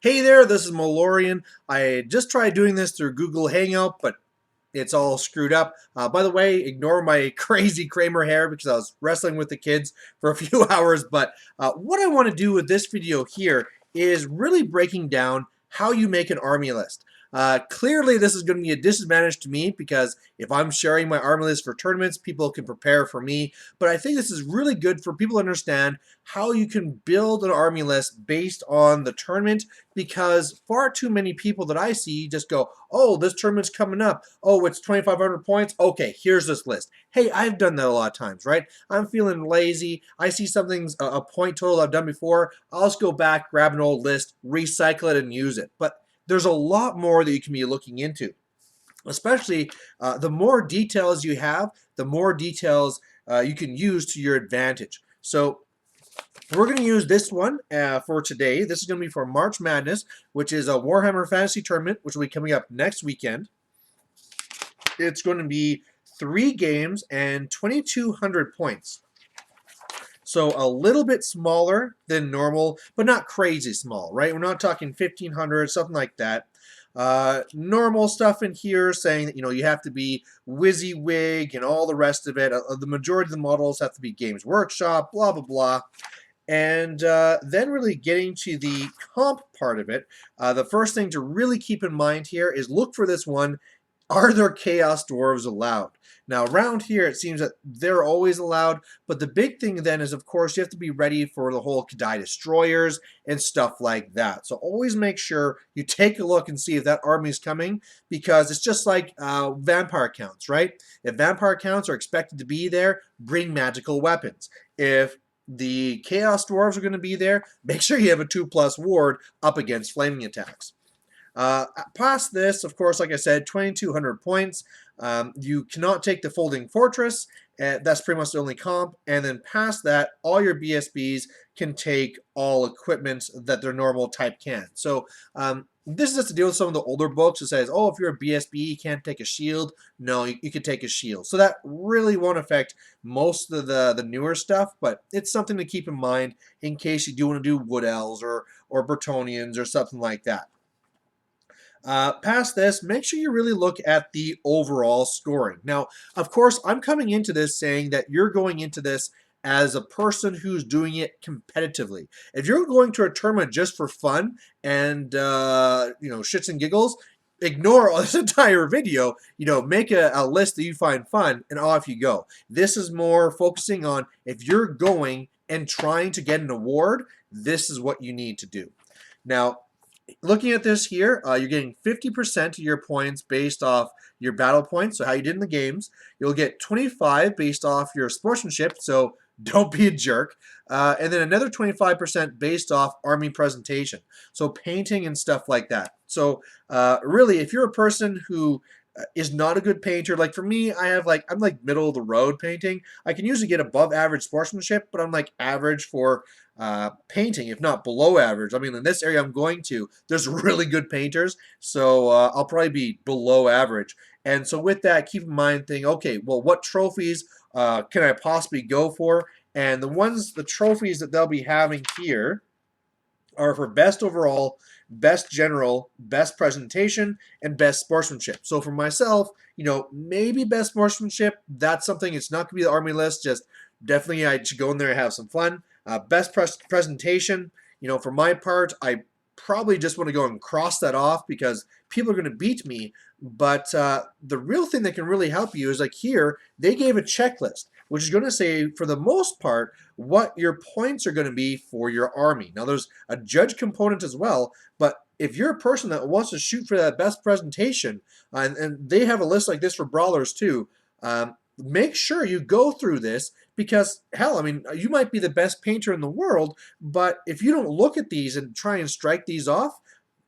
Hey there, this is Malorian. I just tried doing this through Google Hangout, but it's all screwed up. By the way, ignore my crazy Kramer hair because I was wrestling with the kids for a few hours. But what I want to do with this video here is really breaking down how you make an army list. Clearly, this is going to be a disadvantage to me because if I'm sharing my army list for tournaments, people can prepare for me. But I think this is really good for people to understand how you can build an army list based on the tournament, because far too many people that I see just go, oh, this tournament's coming up. Oh, it's 2,500 points. Okay, here's this list. Hey, I've done that a lot of times, right? I'm feeling lazy. I see something's a point total I've done before. I'll just go back, grab an old list, recycle it, and use it. But there's a lot more that you can be looking into. Especially the more details you have, the more details you can use to your advantage. So we're going to use this one for today. This is going to be for March Madness, which is a Warhammer Fantasy Tournament, which will be coming up next weekend. It's going to be 3 games and 2,200 points. So a little bit smaller than normal, but not crazy small, right? We're not talking 1,500, something like that. Normal stuff in here saying that, you have to be WYSIWYG and all the rest of it. The majority of the models have to be Games Workshop, blah, blah, blah. And then really getting to the comp part of it, the first thing to really keep in mind here is look for this one. Are there Chaos Dwarves allowed? Now, around here, it seems that they're always allowed, but the big thing then is, of course, you have to be ready for the whole Kadai Destroyers and stuff like that. So always make sure you take a look and see if that army is coming, because it's just like vampire counts, right? If vampire counts are expected to be there, bring magical weapons. If the Chaos Dwarves are going to be there, make sure you have a 2+ ward up against flaming attacks. Past this, of course, like I said, 2,200 points. You cannot take the Folding Fortress. That's pretty much the only comp. And then past that, all your BSBs can take all equipment that their normal type can. So this is just to deal with some of the older books. It says, oh, if you're a BSB, you can't take a shield. No, you can take a shield. So that really won't affect most of the newer stuff, but it's something to keep in mind in case you do want to do Wood Elves or Bretonnians or something like that. Past this, make sure you really look at the overall scoring. Now, of course, I'm coming into this saying that you're going into this as a person who's doing it competitively. If you're going to a tournament just for fun and, shits and giggles, ignore this entire video, make a list that you find fun, and off you go. This is more focusing on if you're going and trying to get an award, this is what you need to do. Now, looking at this here, you're getting 50% of your points based off your battle points, so how you did in the games. You'll get 25 based off your sportsmanship, so don't be a jerk. And then another 25% based off army presentation, so painting and stuff like that. So really, if you're a person who is not a good painter, like for me, I'm like middle of the road painting. I can usually get above average sportsmanship, but I'm like average for painting, if not below average. I mean, in this area I'm going to, there's really good painters, so I'll probably be below average. And so with that, keep in mind, okay, well, what trophies can I possibly go for? And the trophies that they'll be having here are for best overall, best general, best presentation, and best sportsmanship. So for myself, maybe best sportsmanship, that's something, it's not going to be the army list, just definitely I should go in there and have some fun. Best presentation, for my part, I probably just want to go and cross that off because people are going to beat me. But the real thing that can really help you is like here, they gave a checklist, which is going to say, for the most part, what your points are going to be for your army. Now, there's a judge component as well, but if you're a person that wants to shoot for that best presentation, and they have a list like this for brawlers too, make sure you go through this because, hell, I mean, you might be the best painter in the world, but if you don't look at these and try and strike these off,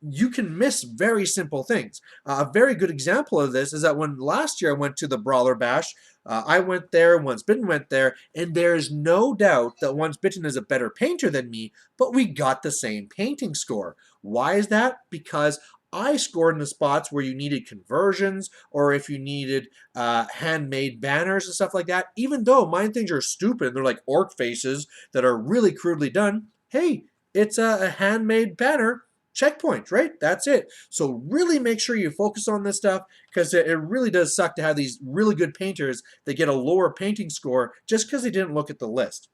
you can miss very simple things. A very good example of this is that when last year I went to the Brawler Bash, I went there, Once Bitten went there, and there is no doubt that Once Bitten is a better painter than me, but we got the same painting score. Why is that? Because I scored in the spots where you needed conversions or if you needed handmade banners and stuff like that. Even though mine things are stupid, they're like orc faces that are really crudely done. Hey, it's a handmade banner. checkpoints, right? That's it. So really make sure you focus on this stuff because it really does suck to have these really good painters that get a lower painting score just because they didn't look at the list.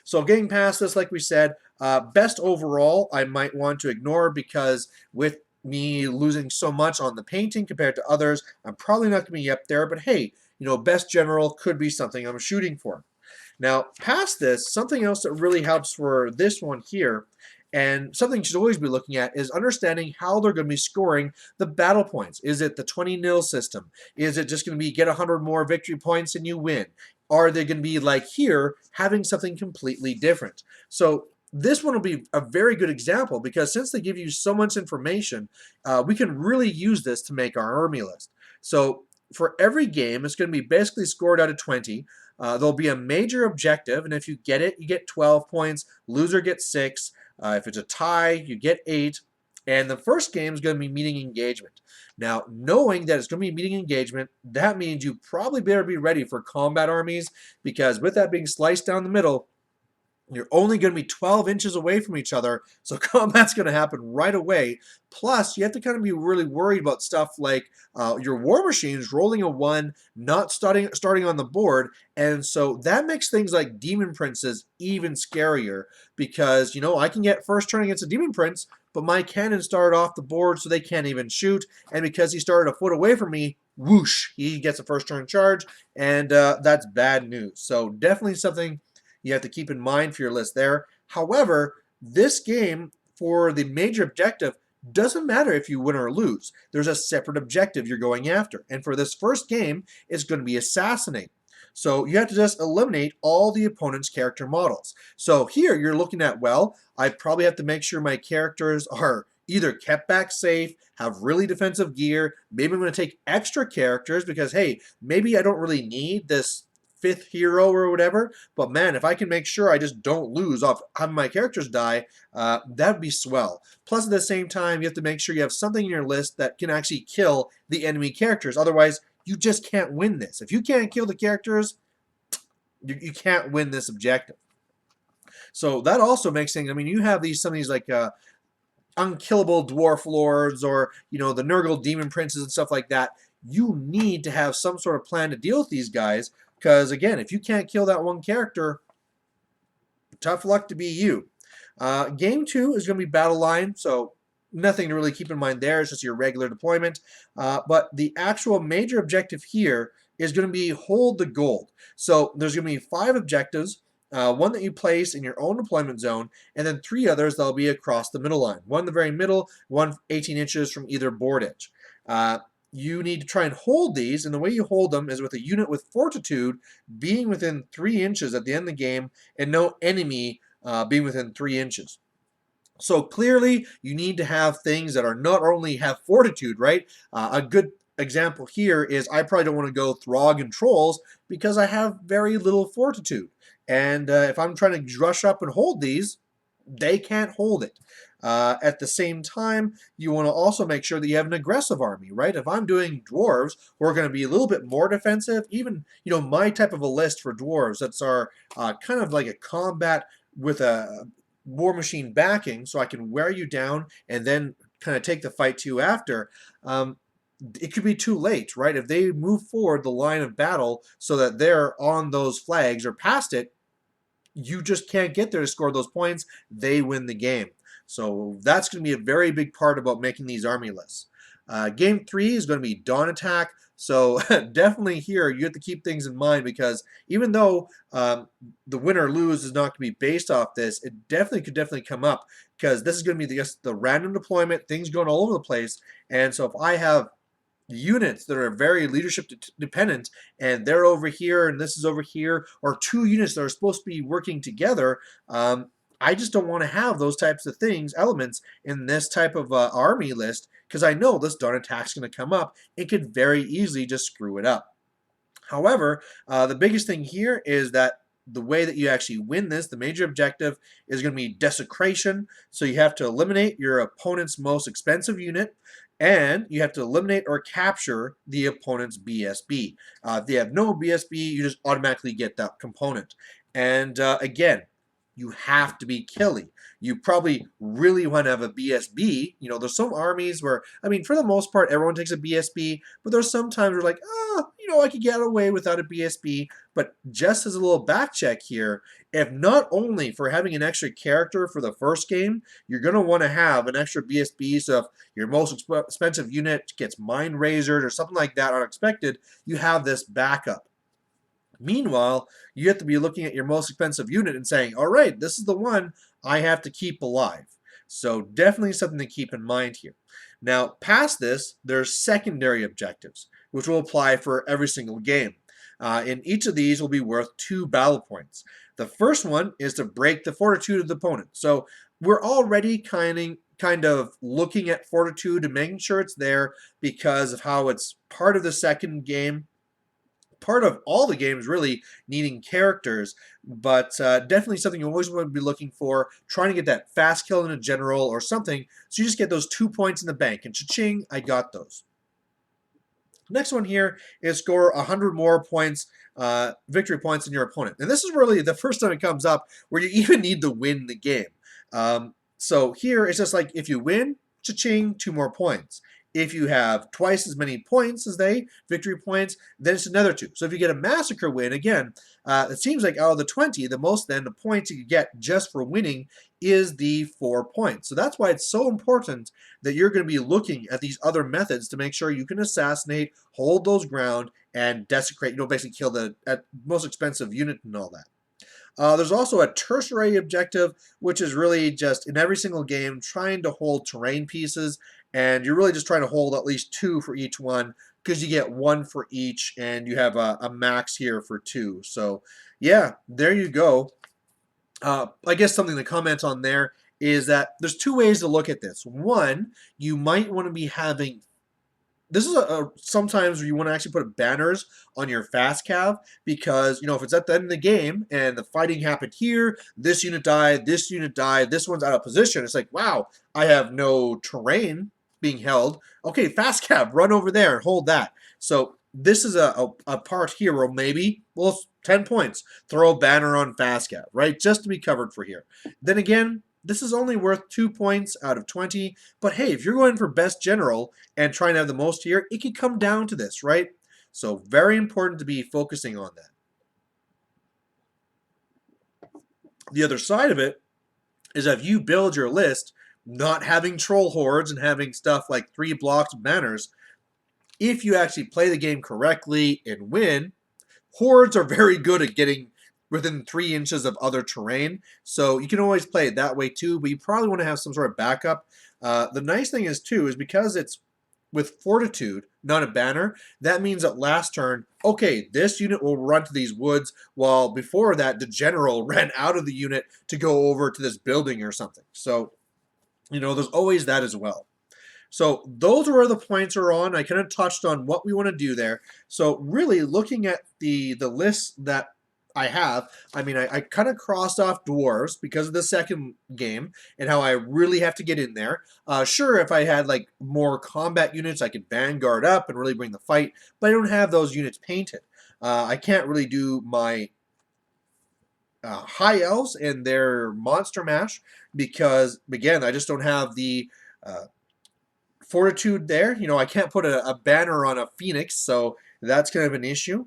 So getting past this, like we said, best overall, I might want to ignore because with me losing so much on the painting compared to others, I'm probably not going to be up there. But hey, best general could be something I'm shooting for. Now, past this, something else that really helps for this one here, and something you should always be looking at, is understanding how they're going to be scoring the battle points. Is it the 20-0 system? Is it just going to be get 100 more victory points and you win? Are they going to be like here, having something completely different? So this one will be a very good example because since they give you so much information, we can really use this to make our army list. So for every game, it's going to be basically scored out of 20. There'll be a major objective, and if you get it, you get 12 points. Loser gets 6. If it's a tie, you get 8. And the first game is going to be meeting engagement. Now, knowing that it's going to be meeting engagement, that means you probably better be ready for combat armies because with that being sliced down the middle, you're only going to be 12 inches away from each other, so combat's going to happen right away. Plus, you have to kind of be really worried about stuff like your war machines rolling a 1, not starting on the board, and so that makes things like demon princes even scarier because, I can get first turn against a demon prince, but my cannon started off the board so they can't even shoot, and because he started a foot away from me, whoosh, he gets a first turn charge, and that's bad news. So definitely something you have to keep in mind for your list there. However, this game for the major objective doesn't matter if you win or lose. There's a separate objective you're going after. And for this first game, it's going to be assassinate. So you have to just eliminate all the opponent's character models. So here you're looking at, well, I probably have to make sure my characters are either kept back safe, have really defensive gear. Maybe I'm going to take extra characters because, hey, maybe I don't really need this 5th hero or whatever, but man, if I can make sure I just don't lose off having my characters die, that'd be swell. Plus, at the same time, you have to make sure you have something in your list that can actually kill the enemy characters. Otherwise, you just can't win this. If you can't kill the characters, you can't win this objective. So that also makes things, you have some of these like unkillable dwarf lords or, the Nurgle demon princes and stuff like that. You need to have some sort of plan to deal with these guys because, again, if you can't kill that one character, tough luck to be you. Game 2 is going to be battle line, so nothing to really keep in mind there. It's just your regular deployment. But the actual major objective here is going to be hold the gold. So there's going to be 5 objectives. One that you place in your own deployment zone, and then 3 others that'll be across the middle line. One in the very middle, one 18 inches from either board edge. You need to try and hold these, and the way you hold them is with a unit with fortitude being within 3 inches at the end of the game, and no enemy being within 3 inches. So clearly, you need to have things that are not only have fortitude, right? A good example here is I probably don't want to go Throg and Trolls because I have very little fortitude. And if I'm trying to rush up and hold these, they can't hold it. At the same time, you want to also make sure that you have an aggressive army, right? If I'm doing dwarves, who are going to be a little bit more defensive, even, my type of a list for dwarves, that's our kind of like a combat with a war machine backing, so I can wear you down and then kind of take the fight to you after. It could be too late, right? If they move forward the line of battle so that they're on those flags or past it, you just can't get there to score those points. They win the game. So that's going to be a very big part about making these army lists. Game 3 is going to be Dawn Attack. So definitely here you have to keep things in mind because even though the win or lose is not going to be based off this, it could come up because this is going to be the random deployment, things going all over the place. And so if I have units that are very leadership dependent and they're over here and this is over here, or 2 units that are supposed to be working together, I just don't want to have those types of elements in this type of army list because I know this Dawn Attack's going to come up. It could very easily just screw it up. However, the biggest thing here is that the way that you actually win this, the major objective, is going to be Desecration. So you have to eliminate your opponent's most expensive unit, and you have to eliminate or capture the opponent's BSB. If they have no BSB, you just automatically get that component. And again, you have to be killy. You probably really want to have a BSB. You know, there's some armies where, I mean, for the most part, everyone takes a BSB, but there's some times where like, oh, you know, I could get away without a BSB. But just as a little back check here, if not only for having an extra character for the first game, you're going to want to have an extra BSB. So if your most expensive unit gets mind razored or something like that unexpected, you have this backup. Meanwhile, you have to be looking at your most expensive unit and saying, all right, this is the one I have to keep alive. So definitely something to keep in mind here. Now, past this, there's secondary objectives, which will apply for every single game. And each of these will be worth 2 battle points. The first one is to break the fortitude of the opponent. So we're already kind of looking at fortitude and making sure it's there because of how it's part of the second game, part of all the games really needing characters, but definitely something you always want to be looking for, trying to get that fast kill in a general or something, so you just get those 2 points in the bank, and cha-ching, I got those. Next one here is score 100 more points, victory points than your opponent. And this is really the first time it comes up where you even need to win the game. So here it's just like if you win, cha-ching, 2 more points. If you have twice as many points as they, victory points, then it's another 2. So if you get a massacre win, again, it seems like out of the 20, the most then the points you get just for winning is the 4 points. So that's why it's so important that you're going to be looking at these other methods to make sure you can assassinate, hold those ground, and desecrate, you know, basically kill the most expensive unit and all that. There's also a tertiary objective, which is really just in every single game trying to hold terrain pieces, and you're really just trying to hold at least 2 for each one because you get 1 for each, and you have a max here for 2. So yeah, there you go. I guess something to comment on there is that there's 2 ways to look at this. One, you might want to be having, this is sometimes where you want to actually put banners on your fast cav because, you know, if it's at the end of the game and the fighting happened here, this unit died, this one's out of position, it's like, wow, I have no terrain being held. Okay, fast cav, run over there and hold that. So this is a part here where maybe, well, 10 points, throw a banner on fast cav, right? Just to be covered for here. Then again, this is only worth 2 points out of 20, but hey, if you're going for best general and trying to have the most here, it could come down to this, right? So very important to be focusing on that. The other side of it is if you build your list not having troll hordes and having stuff like 3 blocks of banners, if you actually play the game correctly and win, hordes are very good at getting within 3 inches of other terrain, so you can always play it that way too, but you probably want to have some sort of backup. The nice thing is too, is because it's with fortitude, not a banner, that means that last turn, okay, this unit will run to these woods, while before that, the general ran out of the unit to go over to this building or something. So, you know, there's always that as well. So those are where the points are on. I kind of touched on what we want to do there. So really looking at the list that I have, I mean, I kind of crossed off dwarves because of the second game and how I really have to get in there. Sure, if I had like more combat units, I could vanguard up and really bring the fight, but I don't have those units painted. I can't really do my high elves and their monster mash because, again, I just don't have the fortitude there. You know, I can't put a banner on a phoenix, so that's kind of an issue.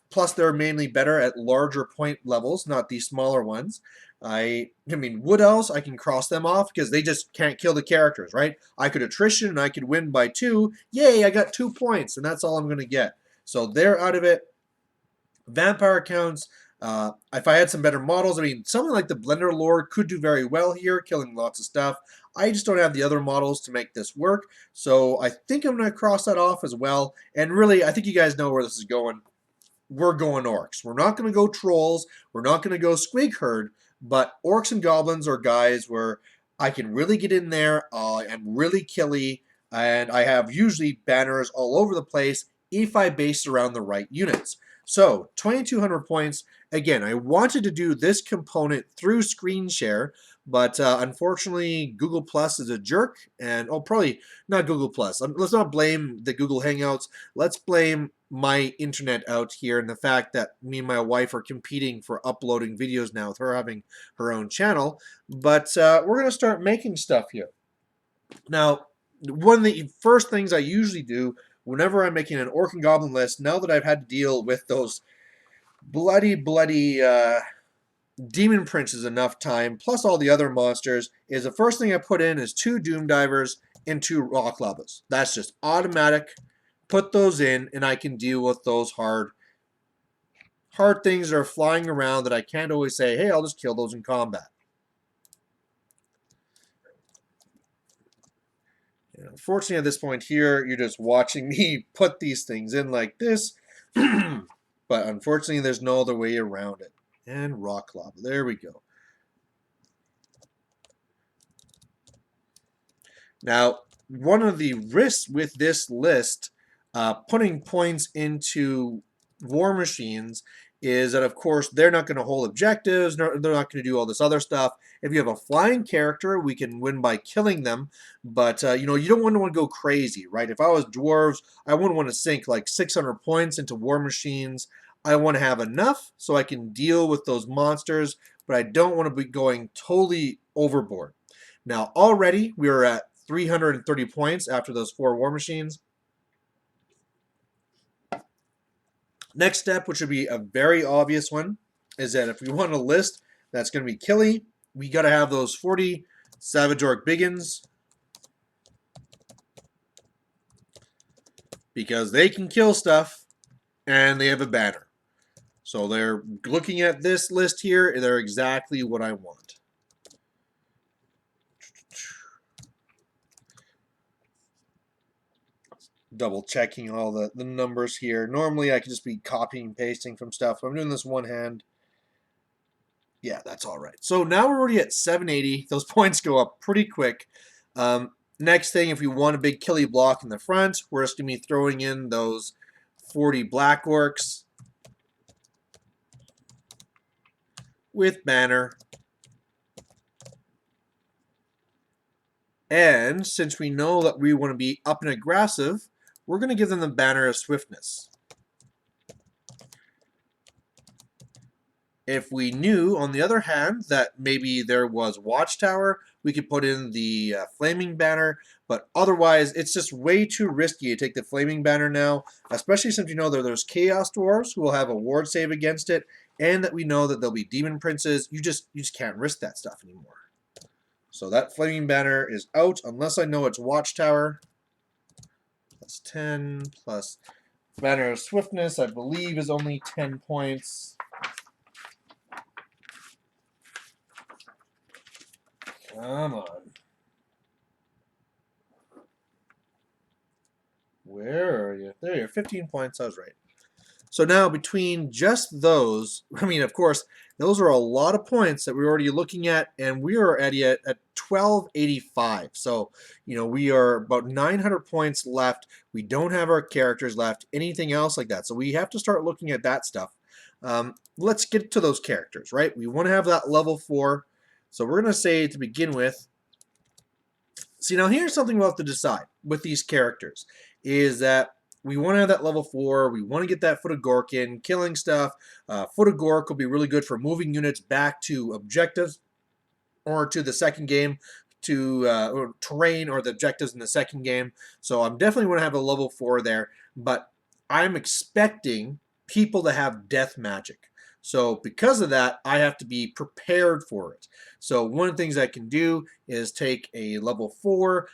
Plus, they're mainly better at larger point levels, not these smaller ones. I mean, wood elves, I can cross them off because they just can't kill the characters, right? I could attrition and I could win by 2. Yay, I got 2 points, and that's all I'm going to get. So they're out of it. Vampire counts. If I had some better models, I mean, something like the Blender Lord could do very well here, killing lots of stuff. I just don't have the other models to make this work, so I think I'm going to cross that off as well. And really, I think you guys know where this is going. We're going orcs. We're not going to go trolls. We're not going to go squig herd, but orcs and goblins are guys where I can really get in there. I'm really killy, and I have usually banners all over the place if I base around the right units. So 2,200 points. Again, I wanted to do this component through screen share, But unfortunately, Google Plus is a jerk, and probably not Google Plus. Let's not blame the Google Hangouts. Let's blame my internet out here and the fact that me and my wife are competing for uploading videos now with her having her own channel. But we're going to start making stuff here. Now, one of the first things I usually do whenever I'm making an Orc and Goblin list, now that I've had to deal with those bloody Demon Princes enough time, plus all the other monsters, is the first thing I put in is 2 Doom Divers and 2 Rock Lavas. That's just automatic. Put those in, and I can deal with those hard things that are flying around that I can't always say, hey, I'll just kill those in combat. And unfortunately, at this point here, you're just watching me put these things in like this. But unfortunately, there's no other way around it. And Rock Lava. There we go. Now, one of the risks with this list, putting points into war machines, is that, of course, they're not going to hold objectives. They're not going to do all this other stuff. If you have a flying character, we can win by killing them. But, you don't want to go crazy, right? If I was dwarves, I wouldn't want to sink like 600 points into war machines. I want to have enough so I can deal with those monsters, but I don't want to be going totally overboard. Now, already we are at 330 points after those 4 war machines. Next step, which would be a very obvious one, is that if we want a list that's going to be killy, we got to have those 40 Savage Orc Biggins, because they can kill stuff and they have a banner. So they're looking at this list here, they're exactly what I want. Double checking all the numbers here. Normally I could just be copying and pasting from stuff. I'm doing this one hand. Yeah, that's all right. So now we're already at 780. Those points go up pretty quick. Next thing, if we want a big killy block in the front, we're just going to be throwing in those 40 Black Orcs with banner. And since we know that we want to be up and aggressive, we're going to give them the banner of swiftness. If we knew, on the other hand, that maybe there was Watchtower, we could put in the Flaming Banner, but otherwise it's just way too risky to take the Flaming Banner now, especially since you know that there's Chaos Dwarves who will have a ward save against it, and that we know that there'll be Demon Princes. You just can't risk that stuff anymore. So that Flaming Banner is out, unless I know it's Watchtower. Plus 10, plus Banner of Swiftness, I believe, is only 10 points. Come on. Where are you? There you are, 15 points. I was right. So now between just those, I mean, of course, those are a lot of points that we're already looking at, and we are at 1285. So, we are about 900 points left. We don't have our characters left, anything else like that. So we have to start looking at that stuff. Let's get to those characters, right? We want to have that level 4. So we're going to say to begin with, see, now here's something we'll have to decide with these characters, is that we want to have that level 4, we want to get that Foot of Gork in, killing stuff. Foot of Gork will be really good for moving units back to objectives, or to the second game, to terrain or the objectives in the second game. So I'm definitely going to have a level 4 there, but I'm expecting people to have death magic. So because of that, I have to be prepared for it. So one of the things I can do is take a level 4.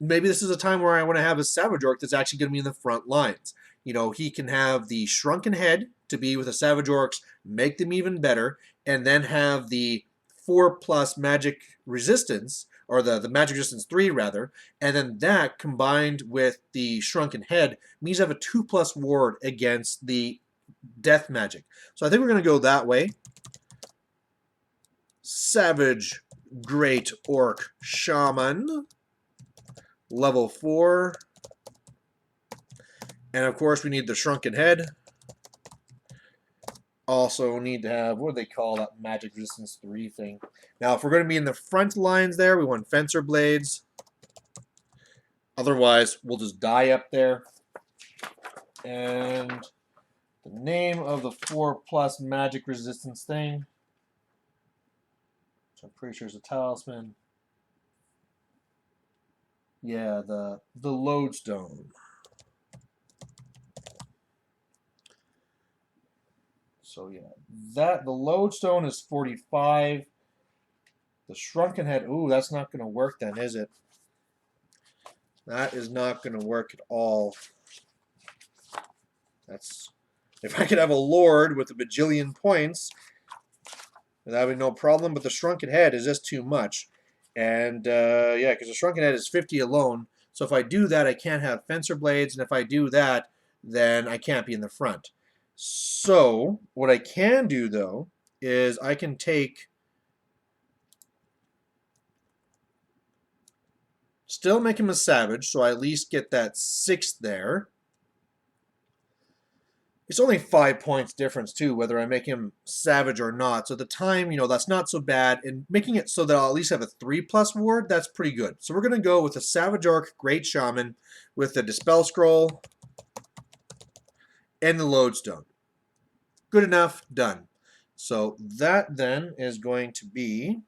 Maybe this is a time where I want to have a Savage Orc that's actually going to be in the front lines. He can have the Shrunken Head to be with the Savage Orcs, make them even better, and then have the 4+ magic resistance, or the magic resistance 3 rather, and then that combined with the Shrunken Head means I have a 2+ ward against the death magic. So I think we're going to go that way. Savage Great Orc Shaman, level 4. And of course we need the Shrunken Head. also need to have, what do they call that magic resistance 3 thing? Now, if we're going to be in the front lines there, we want fencer blades. Otherwise, we'll just die up there. And the name of the 4+ magic resistance thing, which I'm pretty sure is a talisman. Yeah, the lodestone. So yeah, the lodestone is 45. The shrunken head, ooh, that's not going to work then, is it? That is not going to work at all. That's, if I could have a lord with a bajillion points, that would be no problem. But the shrunken head is just too much, and yeah, because the shrunken head is 50 alone. So if I do that, I can't have fencer blades, and if I do that, then I can't be in the front. So what I can do though is I can take, still make him a savage, so I at least get that 6 there. It's only 5 points difference too, whether I make him savage or not. So at the time, that's not so bad. And making it so that I'll at least have a 3+ ward, that's pretty good. So we're going to go with a Savage Orc Great Shaman with the Dispel Scroll and the Lodestone. Good enough, done. So that then is going to be,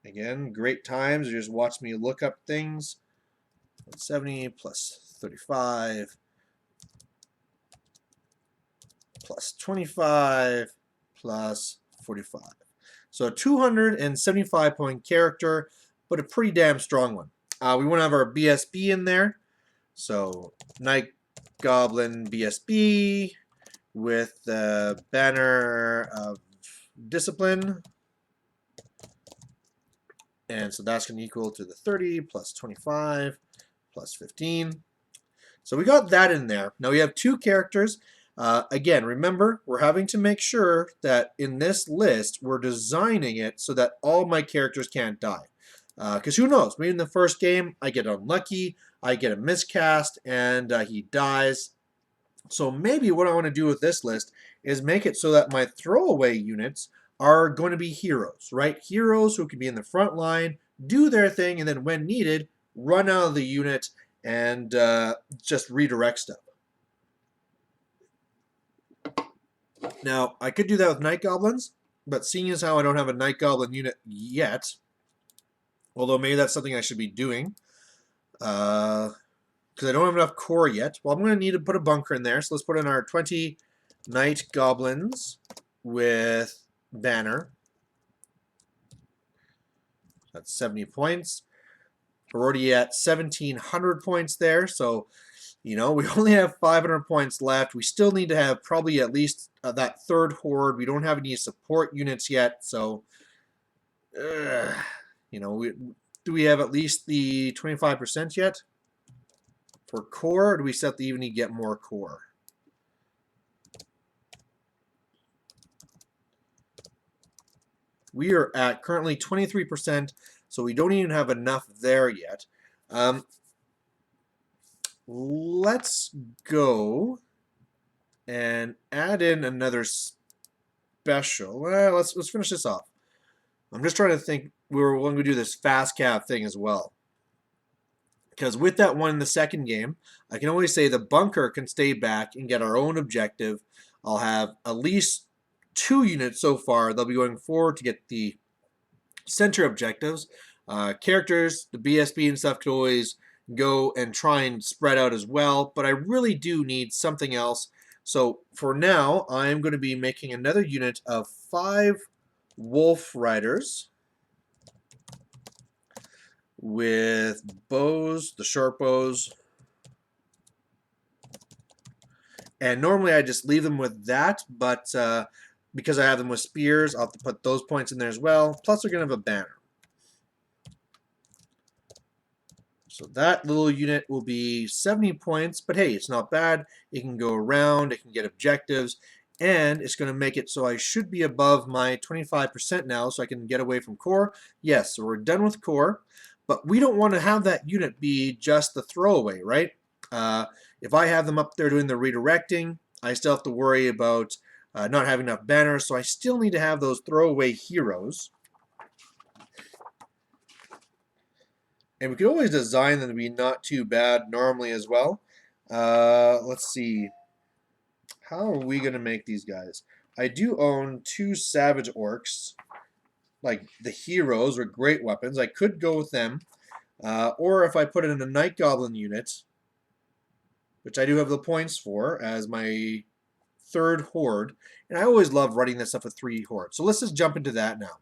again, great times. You just watch me look up things. 70 plus 35 plus 25 plus 45. So a 275 point character, but a pretty damn strong one. We want to have our BSB in there. So Night Goblin BSB with the banner of discipline. And so that's going to equal to the 30 plus 25 plus 15. So we got that in there. Now we have 2 characters. Again, remember, we're having to make sure that in this list, we're designing it so that all my characters can't die. Because who knows, maybe in the first game, I get unlucky, I get a miscast, and he dies. So maybe what I want to do with this list is make it so that my throwaway units are going to be heroes, right? Heroes who can be in the front line, do their thing, and then when needed, run out of the unit and just redirect stuff. Now, I could do that with Night Goblins, but seeing as how I don't have a Night Goblin unit yet, although maybe that's something I should be doing, because I don't have enough core yet, well, I'm going to need to put a bunker in there, so let's put in our 20 Night Goblins with banner. That's 70 points. We're already at 1,700 points there, so we only have 500 points left. We still need to have probably at least that third horde. We don't have any support units yet, so do we have at least the 25% yet for core, or do we still have to even need to get more core? We are at currently 23%, so we don't even have enough there yet. Let's go and add in another special. Let's finish this off. I'm just trying to think. We're going to do this fast cap thing as well, because with that one in the second game, I can always say the bunker can stay back and get our own objective. I'll have at least 2 units so far. They'll be going forward to get the center objectives. Characters, the BSB and stuff could always go and try and spread out as well, but I really do need something else. So for now, I'm going to be making another unit of 5 Wolf Riders with bows, the short bows. And normally I just leave them with that, but because I have them with spears, I'll have to put those points in there as well. Plus they're going to have a banner. So that little unit will be 70 points, but hey, it's not bad. It can go around, it can get objectives, and it's going to make it so I should be above my 25% now, so I can get away from core. Yes, so we're done with core, but we don't want to have that unit be just the throwaway, right? If I have them up there doing the redirecting, I still have to worry about not having enough banners, so I still need to have those throwaway heroes. And we could always design them to be not too bad normally as well. Let's see. How are we going to make these guys? I do own 2 Savage Orcs, like the heroes with great weapons. I could go with them. Or if I put it in a Night Goblin unit, which I do have the points for as my 3rd horde. And I always love running this stuff with 3 hordes. So let's just jump into that now.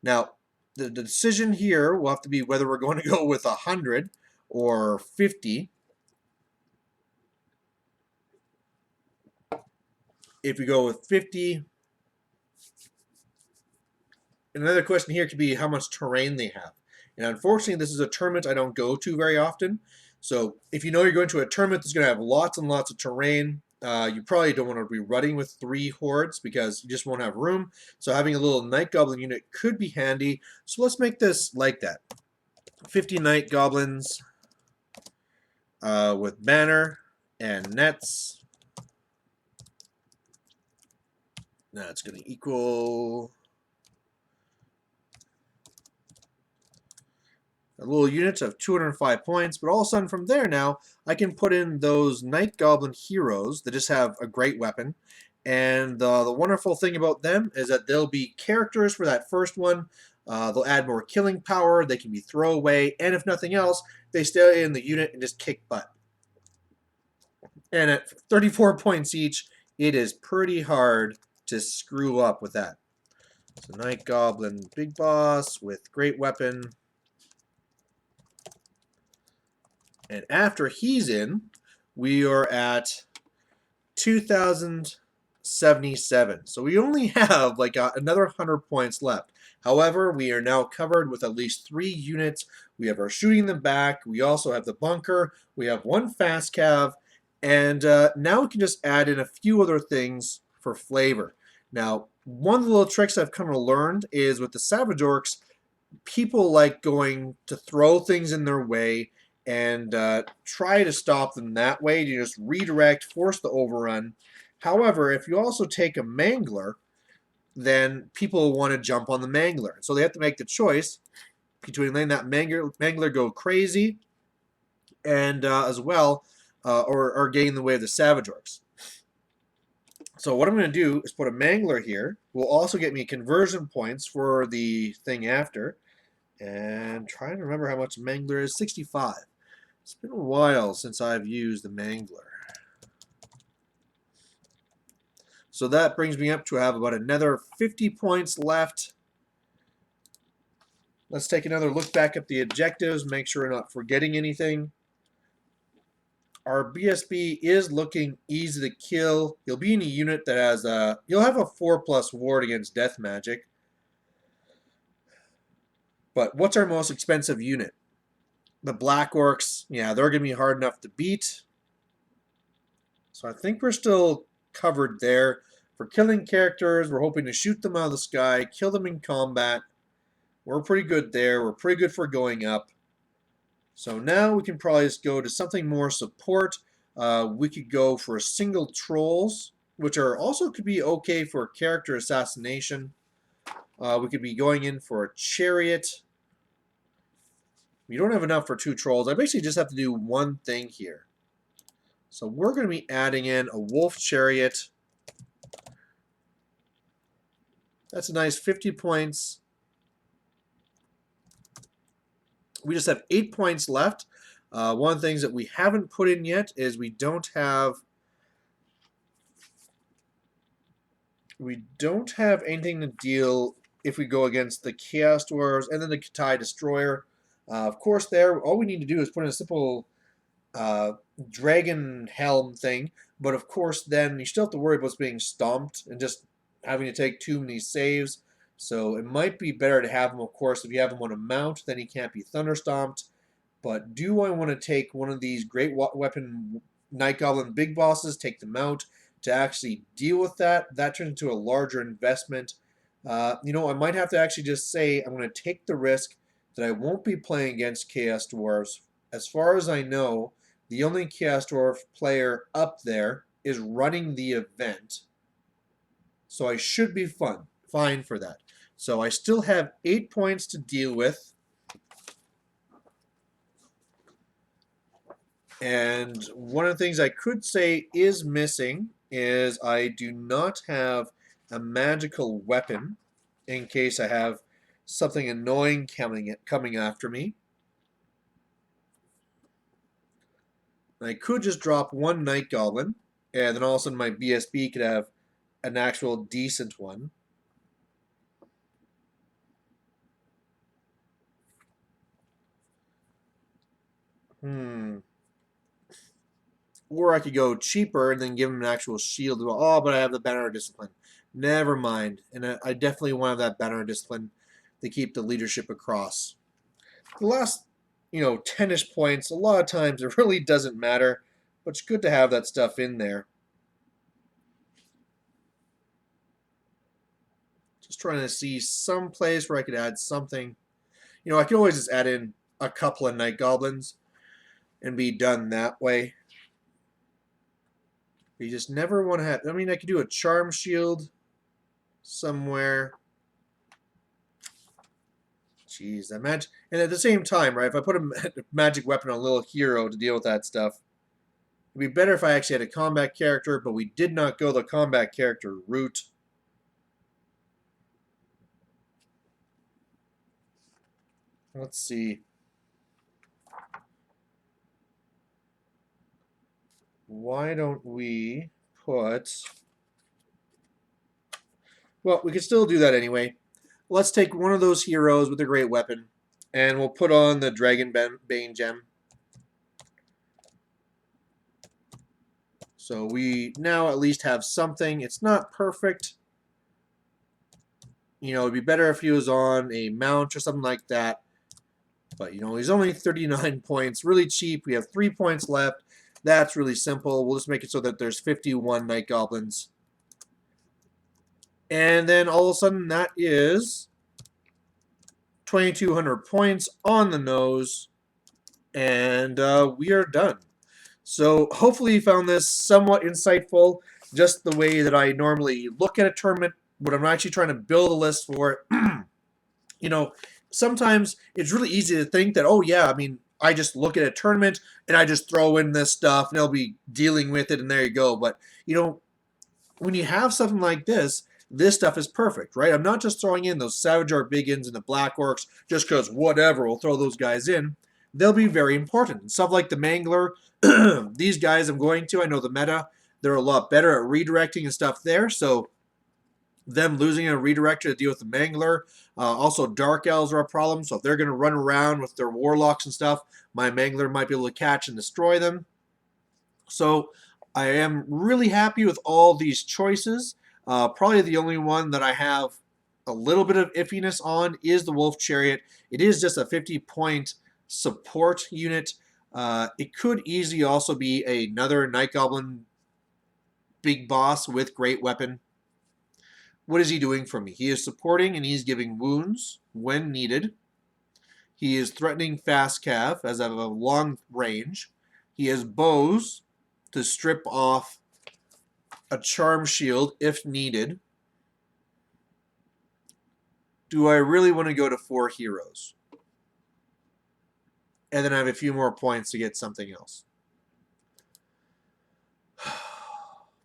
Now, the decision here will have to be whether we're going to go with 100 or 50. If we go with 50, another question here could be how much terrain they have. And unfortunately, this is a tournament I don't go to very often. So if you know you're going to a tournament that's going to have lots and lots of terrain, you probably don't want to be running with 3 hordes because you just won't have room. So having a little Night Goblin unit could be handy. So let's make this like that. 50 Night Goblins with banner and nets. That's going to equal a little units of 205 points, but all of a sudden from there now, I can put in those Night Goblin heroes that just have a great weapon. And the wonderful thing about them is that they'll be characters for that first one. They'll add more killing power, they can be throwaway, and if nothing else, they stay in the unit and just kick butt. And at 34 points each, it is pretty hard to screw up with that. So Night Goblin Big Boss with great weapon. And after he's in, we are at 2,077. So we only have like another 100 points left. However, we are now covered with at least 3 units. We have our shooting in the back. We also have the bunker. We have 1 fast cav. And now we can just add in a few other things for flavor. Now, one of the little tricks I've kind of learned is with the Savage Orcs, people like going to throw things in their way and try to stop them that way. You just redirect, force the overrun. However, if you also take a Mangler, then people want to jump on the Mangler. So they have to make the choice between letting that Mangler go crazy and as well, or getting in the way of the Savage Orcs. So what I'm going to do is put a Mangler here. Will also get me conversion points for the thing after. And trying to remember how much Mangler is. 65. It's been a while since I've used the Mangler. So that brings me up to have about another 50 points left. Let's take another look back at the objectives, make sure we're not forgetting anything. Our BSB is looking easy to kill. You'll be in a unit that has you'll have a 4+ ward against death magic. But what's our most expensive unit? The Black Orcs, yeah, they're going to be hard enough to beat. So I think we're still covered there. For killing characters, we're hoping to shoot them out of the sky, kill them in combat. We're pretty good there. We're pretty good for going up. So now we can probably just go to something more support. We could go for single trolls, which are also could be okay for character assassination. We could be going in for a chariot. We don't have enough for 2 trolls. I basically just have to do one thing here. So we're going to be adding in a wolf chariot. That's a nice 50 points. We just have 8 points left. One of the things that we haven't put in yet is we don't have anything to deal if we go against the Chaos Dwarves and then the Katai Destroyer. Of course, there all we need to do is put in a simple dragon helm thing, but of course then you still have to worry about being stomped and just having to take too many saves. So it might be better to have him, of course, if you have him on a mount, then he can't be thunderstomped. But do I want to take one of these great weapon Night Goblin big bosses, take them out to actually deal with that? That turns into a larger investment. You know, I might have to actually just say I'm going to take the risk that I won't be playing against Chaos Dwarves. As far as I know, the only Chaos Dwarf player up there is running the event, so I should be fine for that. So I still have 8 points to deal with. And one of the things I could say is missing is I do not have a magical weapon in case I have something annoying coming after me. I could just drop one Night Goblin, and then all of a sudden my BSB could have an actual decent one. Or I could go cheaper and then give him an actual shield. Oh, but I have the Banner of Discipline. Never mind. And I definitely want that Banner of Discipline to keep the leadership across. The last, 10-ish points, a lot of times it really doesn't matter, but it's good to have that stuff in there. Just trying to see some place where I could add something. I could always just add in a couple of Night Goblins and be done that way. You just never want to have... I mean, I could do a Charm Shield somewhere. Jeez, that magic... And at the same time, right, if I put a magic weapon on a little hero to deal with that stuff, it'd be better if I actually had a combat character, but we did not go the combat character route. Let's see. Why don't we put... Well, we could still do that anyway. Let's take one of those heroes with a great weapon, and we'll put on the Dragon Bane gem. So we now at least have something. It's not perfect. It'd be better if he was on a mount or something like that. But, he's only 39 points. Really cheap. We have 3 points left. That's really simple. We'll just make it so that there's 51 Night Goblins. And then all of a sudden that is 2,200 points on the nose. And we are done. So hopefully you found this somewhat insightful. Just the way that I normally look at a tournament, but I'm actually trying to build a list for it. Sometimes it's really easy to think that, oh yeah, I mean, I just look at a tournament and I just throw in this stuff and I'll be dealing with it and there you go. But, when you have something like this stuff is perfect, right? I'm not just throwing in those Savage Bigins and the Black Orcs just because whatever, we'll throw those guys in. They'll be very important. And stuff like the Mangler, these guys I know the meta, they're a lot better at redirecting and stuff there, so them losing a redirector to deal with the Mangler. Also, Dark Elves are a problem, so if they're going to run around with their Warlocks and stuff, my Mangler might be able to catch and destroy them. So I am really happy with all these choices. Probably the only one that I have a little bit of iffiness on is the Wolf Chariot. It is just a 50-point support unit. It could easily also be another Night Goblin big boss with great weapon. What is he doing for me? He is supporting and he's giving wounds when needed. He is threatening fast cav as I have a long range. He has bows to strip off a charm shield if needed. Do I really want to go to 4 heroes? And then I have a few more points to get something else.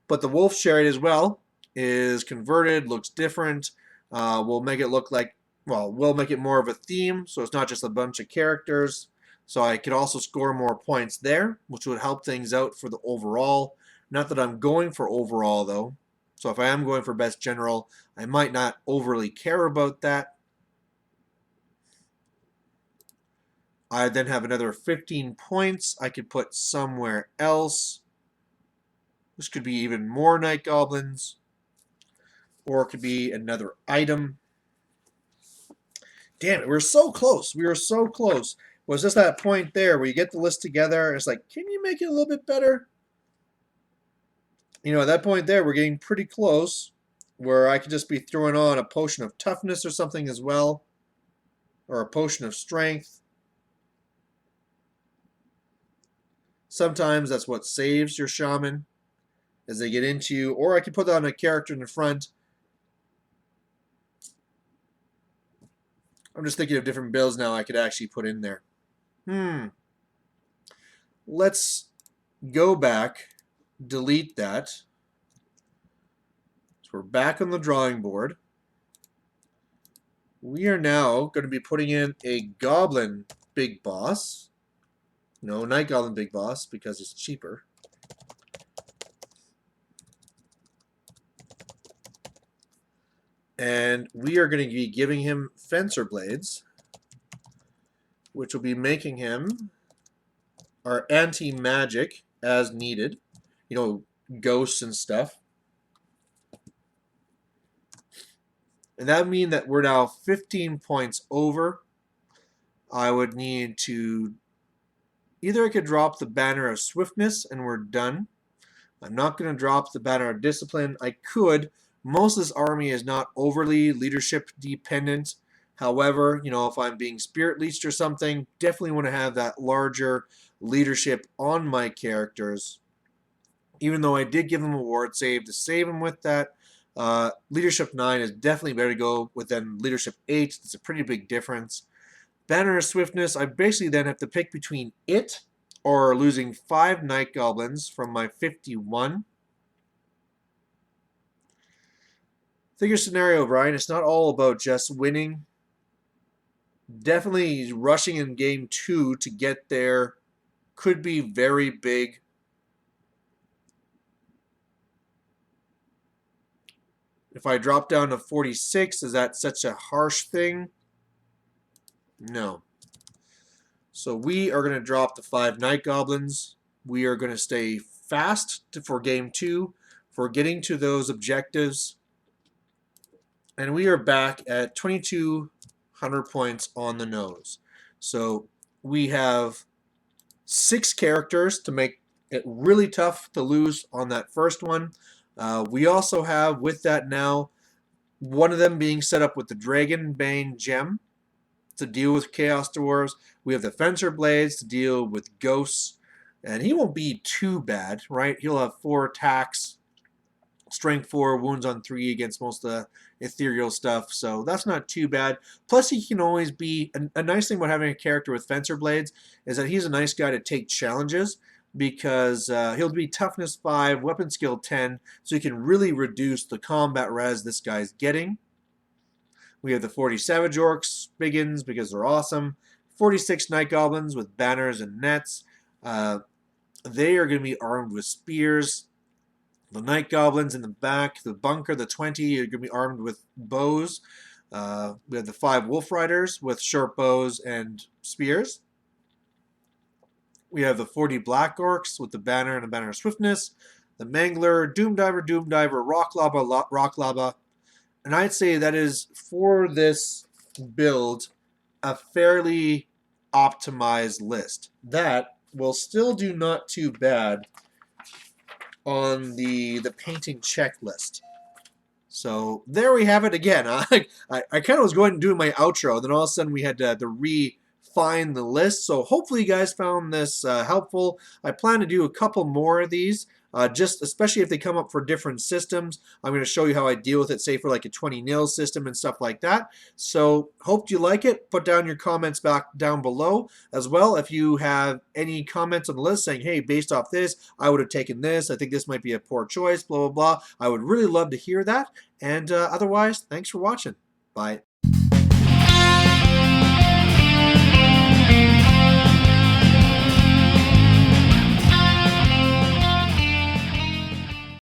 But the Wolf Chariot as well is converted, looks different. We'll make it look like, we'll make it more of a theme, so it's not just a bunch of characters. So I could also score more points there, which would help things out for the overall. Not that I'm going for overall, though. So if I am going for best general, I might not overly care about that. I then have another 15 points I could put somewhere else. This could be even more Night Goblins. Or it could be another item. Damn it, we were so close. We were so close. Was just that point there where you get the list together and it's like, can you make it a little bit better? At that point there, we're getting pretty close where I could just be throwing on a potion of toughness or something as well. Or a potion of strength. Sometimes that's what saves your shaman, as they get into you, or I could put that on a character in the front. I'm just thinking of different builds now I could actually put in there. Let's go back, delete that. So we're back on the drawing board. We are now going to be putting in a Goblin Big Boss. No, Night Goblin Big Boss, because it's cheaper. And we are going to be giving him Fencer Blades, which will be making him our anti-magic as needed. You know, ghosts and stuff. And that would mean that we're now 15 points over. I would need to... Either I could drop the Banner of Swiftness and we're done. I'm not going to drop the Banner of Discipline. I could. Most of this army is not overly leadership dependent. However, you know, if I'm being spirit leached or something, definitely want to have that larger leadership on my characters. Even though I did give them a ward save to save them with that, leadership 9 is definitely better to go with than leadership 8. It's a pretty big difference. Banner of Swiftness, I basically then have to pick between it or losing 5 Night Goblins from my 51. Figure scenario, Brian. It's not all about just winning. Definitely rushing in game 2 to get there could be very big. If I drop down to 46, is that such a harsh thing? No. So we are going to drop the 5 Night Goblins. We are going to stay fast for game 2 for getting to those objectives. And we are back at 2,200 points on the nose. So we have 6 characters to make it really tough to lose on that first one. We also have, with that now, one of them being set up with the Dragonbane Gem to deal with Chaos Dwarves. We have the Fencer Blades to deal with Ghosts. And he won't be too bad, right? He'll have 4 attacks, Strength 4, Wounds on 3 against most of the ethereal stuff. So that's not too bad. Plus, he can always be... A nice thing about having a character with Fencer Blades is that he's a nice guy to take challenges, because he'll be toughness 5, weapon skill 10, so he can really reduce the combat res this guy's getting. We have the 40 Savage Orcs, Biggins, because they're awesome. 46 Night Goblins with banners and nets. They are going to be armed with spears. The Night Goblins in the back, the Bunker, the 20, are going to be armed with bows. We have the 5 Wolf Riders with short bows and spears. We have the 40 Black Orcs with the Banner and a Banner of Swiftness. The Mangler, Doomdiver, Rock Lava. And I'd say that is, for this build, a fairly optimized list. That will still do not too bad on the painting checklist. So there we have it again. I kind of was going to do my outro, then all of a sudden we had to refine the list. So hopefully you guys found this helpful. I plan to do a couple more of these. Just especially if they come up for different systems. I'm going to show you how I deal with it, say for like a 20-nil system and stuff like that. So hope you like it. Put down your comments back down below as well. If you have any comments on the list saying, hey, based off this, I would have taken this. I think this might be a poor choice, blah, blah, blah. I would really love to hear that. And otherwise, thanks for watching. Bye.